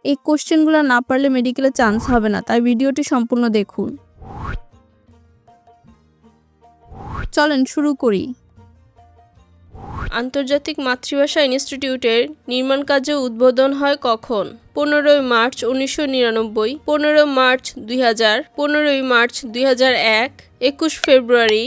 এই কোশ্চেনগুলো না পারলে মেডিকেলে চান্স হবে না, তাই ভিডিওটি সম্পূর্ণ দেখুন। চলেন শুরু করি। আন্তর্জাতিক মাতৃভাষা ইনস্টিটিউটের নির্মাণ কার্য উদ্বোধন হয় কখন? 15 মার্চ 1999, 15 মার্চ 2000, 15 মার্চ 2001, 21 ফেব্রুয়ারি।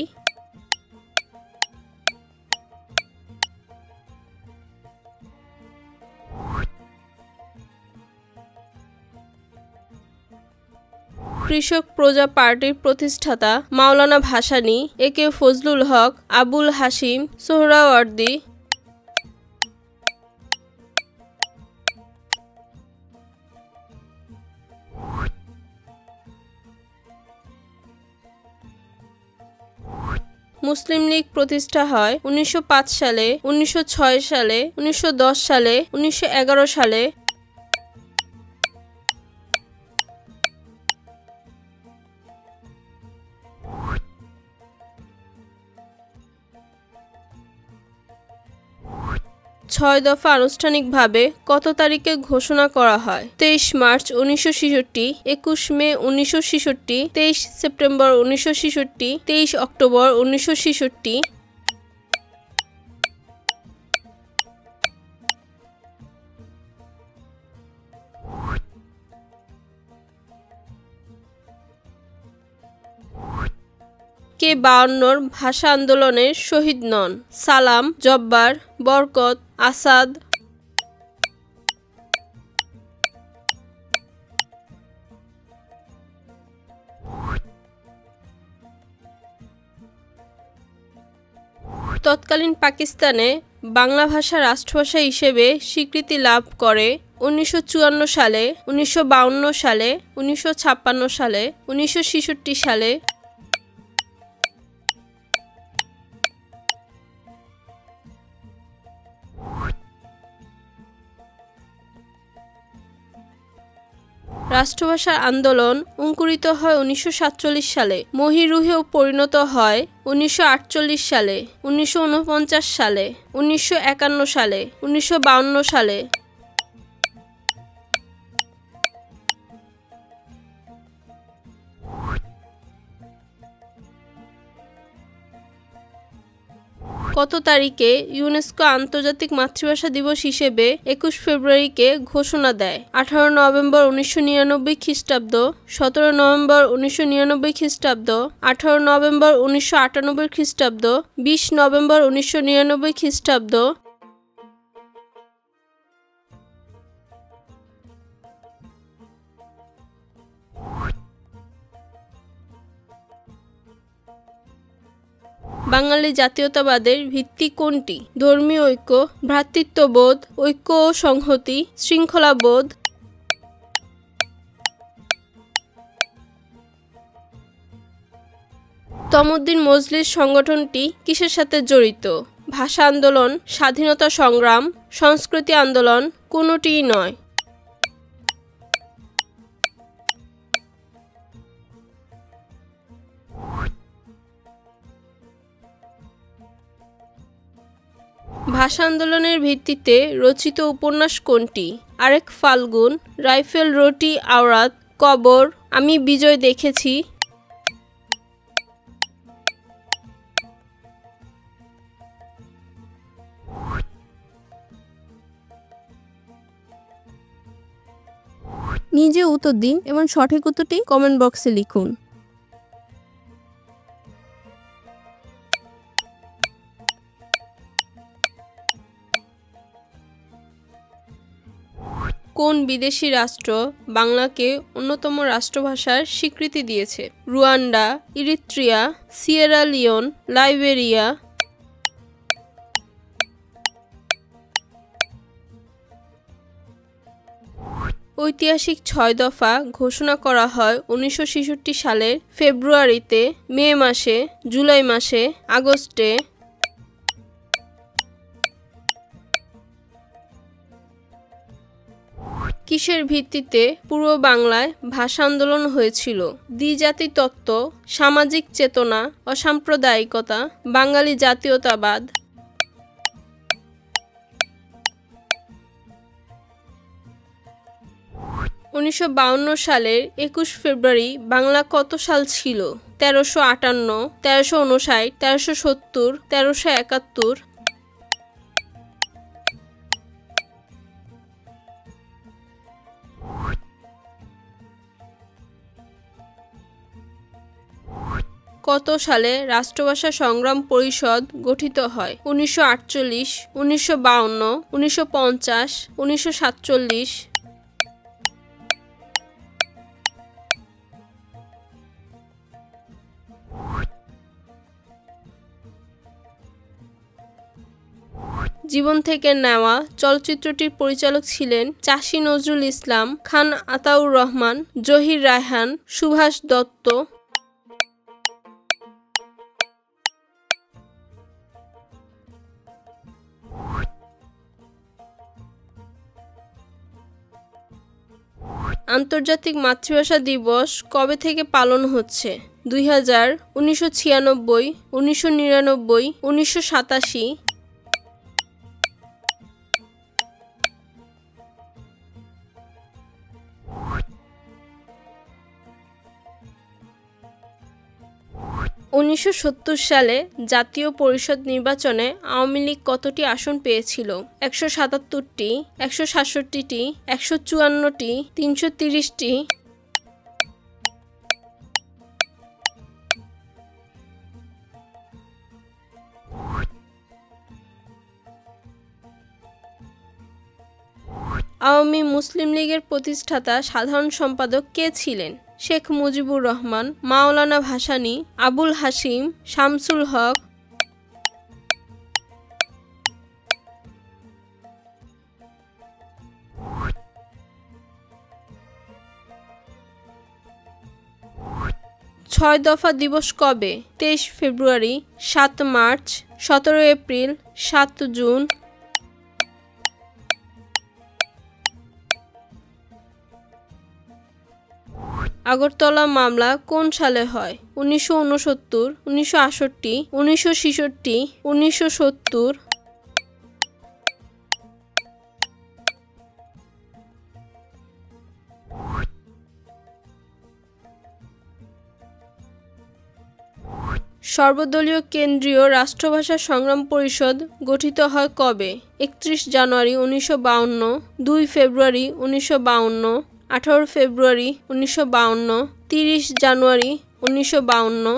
কৃষক প্রজা পার্টির প্রতিষ্ঠাতা মাওলানা ভাসানী, একে ফজলুল হক, আবুল হাশিম সোহরাওয়ার্দী। মুসলিম লীগ প্রতিষ্ঠা হয় 1905 সালে, 1906 সালে, 1910 সালে, 1911 সালে। ছয় দফা আনুষ্ঠানিকভাবে কত তারিখে ঘোষণা করা হয়? 23 মার্চ 1966, 21 মে 1966, 23 সেপ্টেম্বর 1966, 23 অক্টোবর 1966। কে 52 ভাষা আন্দোলনের শহীদ নন? সালাম, জব্বার, বরকত, আসাদ। তৎকালীন পাকিস্তানে বাংলা ভাষা রাষ্ট্রভাষা হিসেবে স্বীকৃতি লাভ করে 1954 সালে, 1952 সালে, 1956 সালে, 1966 সালে। রাষ্ট্রভাষার আন্দোলন অঙ্কুরিত হয় 1947 সালে, মহিরুহেও পরিণত হয় 1948 সালে, 1949 সালে, 1951 সালে, 1952 সালে। কত তারিখে ইউনেস্কো আন্তর্জাতিক মাতৃভাষা দিবস হিসেবে 21 ফেব্রুয়ারিকে ঘোষণা দেয়? 18 নভেম্বর 1999 খ্রিস্টাব্দ, 17 নভেম্বর 1999 খ্রিস্টাব্দ, 18 নভেম্বর 1998 খ্রিস্টাব্দ, 20 নভেম্বর 1999 খ্রিস্টাব্দ। বাঙালি জাতীয়তাবাদের ভিত্তি কোনটি? ধর্মীয় ঐক্য, ভ্রাতৃত্ববোধ, ঐক্য ও সংহতি, শৃঙ্খলাবোধ। তমুদ্দিন মজলিস সংগঠনটি কিসের সাথে জড়িত? ভাষা আন্দোলন, স্বাধীনতা সংগ্রাম, সংস্কৃতি আন্দোলন, কোনোটিই নয়। ভাষা আন্দোলনের ভিত্তিতে রচিত উপন্যাস কোনটি? আরেক ফাল্গুন, রাইফেল রোটি আওরাত, কবর, আমি বিজয় দেখেছি। নিজে উত্তর দিন এবং সঠিক উত্তরটি কমেন্ট বক্সে লিখুন। কোন বিদেশি রাষ্ট্র বাংলাকে অন্যতম রাষ্ট্রভাষার স্বীকৃতি দিয়েছে? Rwanda, Eritrea, Sierra Leone, Liberia. ঐতিহাসিক 6 দফা ঘোষণা করা হয় 1966 সালের ফেব্রুয়ারিতে, মে মাসে, জুলাই মাসে, আগস্টে। কিসের ভিত্তিতে পূর্ব বাংলায় ভাষা আন্দোলন হয়েছিল? দ্বিজাতি তত্ত্ব, সামাজিক চেতনা, অসাম্প্রদায়িকতা, বাঙালি জাতীয়তাবাদ। 1952 সালের 21 ফেব্রুয়ারি বাংলা কত সাল ছিল? 1358, 1359, 1370, 1371। কত সালে রাষ্ট্রভাষা সংগ্রাম পরিষদ গঠিত হয়? 1948, 1952, 1950, 1947। জীবন থেকে নেওয়া চলচ্চিত্রটির পরিচালক ছিলেন চাষী নজরুল ইসলাম, খান আতাউর রহমান, জহির রায়হান, সুভাষ দত্ত। আন্তর্জাতিক মাতৃভাষা দিবস কবে থেকে পালন হচ্ছে? 2000, 1996, 1999, 1987। সালে জাতীয় পরিষদ নির্বাচনে আওয়ামী লীগ কতটি আসন পেয়েছিল? 177টি, 167টি, 154টি, 330টি। আওয়ামী মুসলিম লীগের প্রতিষ্ঠাতা সাধারণ সম্পাদক কে ছিলেন? শেখ মুজিবুর রহমান, মাওলানা ভাসানী, আবুল হাশিম, শামসুল হক। ছয় দফা দিবস কবে? 23 ফেব্রুয়ারি, 7 মার্চ, 17 এপ্রিল, 7 জুন। আগরতলা মামলা কোন সালে হয়? 1969, 1968, 1966, 1970। সর্বদলীয় কেন্দ্রীয় রাষ্ট্রভাষা সংগ্রাম পরিষদ গঠিত হয় কবে? 31 জানুয়ারি 1952, 2 ফেব্রুয়ারি 1952, 18 ফেব্রুয়ারি 1952, 30 জানুয়ারি 1952।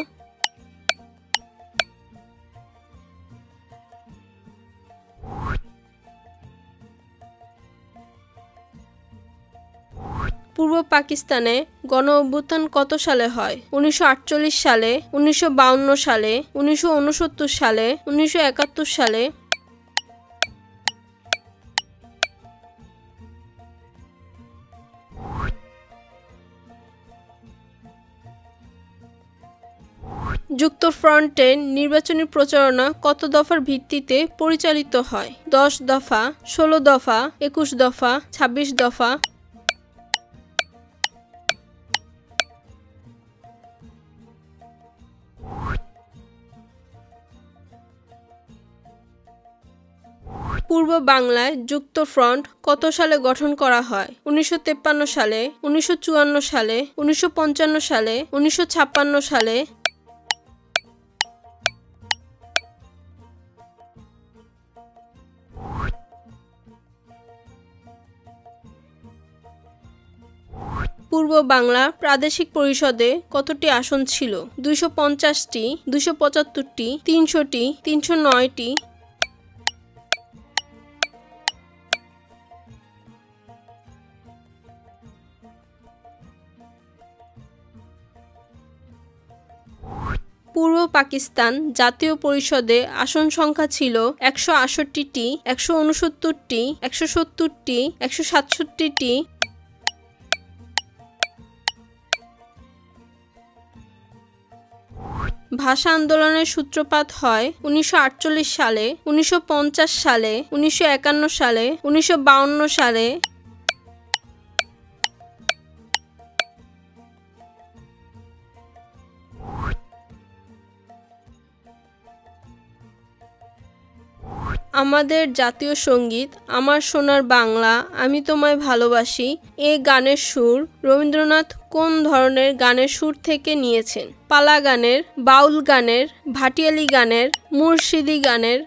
পূর্ব পাকিস্তানে গণ অভ্যুত্থান কত সালে হয়? 1948 সালে, 1952 সালে, 1969 সালে, 1971 সালে। যুক্তফ্রন্টের নির্বাচনী প্রচারণা কত দফার ভিত্তিতে পরিচালিত হয়? 10 দফা, 16 দফা, 21 দফা, 26 দফা। পূর্ব বাংলায় যুক্তফ্রন্ট কত সালে গঠন করা হয়? 1953 সালে, 1954 সালে, 1955 সালে, 1956 সালে। পূর্ব বাংলা প্রাদেশিক পরিষদে কতটি আসন ছিল? 250টি, 275টি, 300টি, 309টি। পূর্ব পাকিস্তান জাতীয় পরিষদে আসন সংখ্যা ছিল 168টি, 169টি, 170টি, 167টি। ভাষা আন্দোলনের সূত্রপাত হয় 1948 সালে, 1950 সালে, 1951 সালে, 1952 সালে। আমাদের জাতীয় সঙ্গীত আমার সোনার বাংলা আমি তোমায় ভালোবাসি এ গানের সুর রবীন্দ্রনাথ কোন ধরনের গানের সুর থেকে নিয়েছেন? পালা গানের, বাউল গানের, ভাটিয়ালি গানের, মুর্শিদি গানের?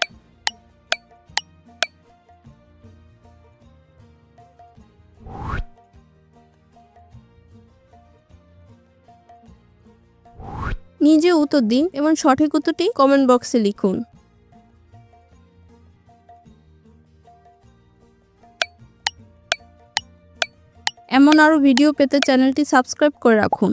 নিজে উত্তর দিন এবং সঠিক উত্তরটি কমেন্ট বক্সে লিখুন। এমন আরও ভিডিও পেতে চ্যানেলটি সাবস্ক্রাইব করে রাখুন।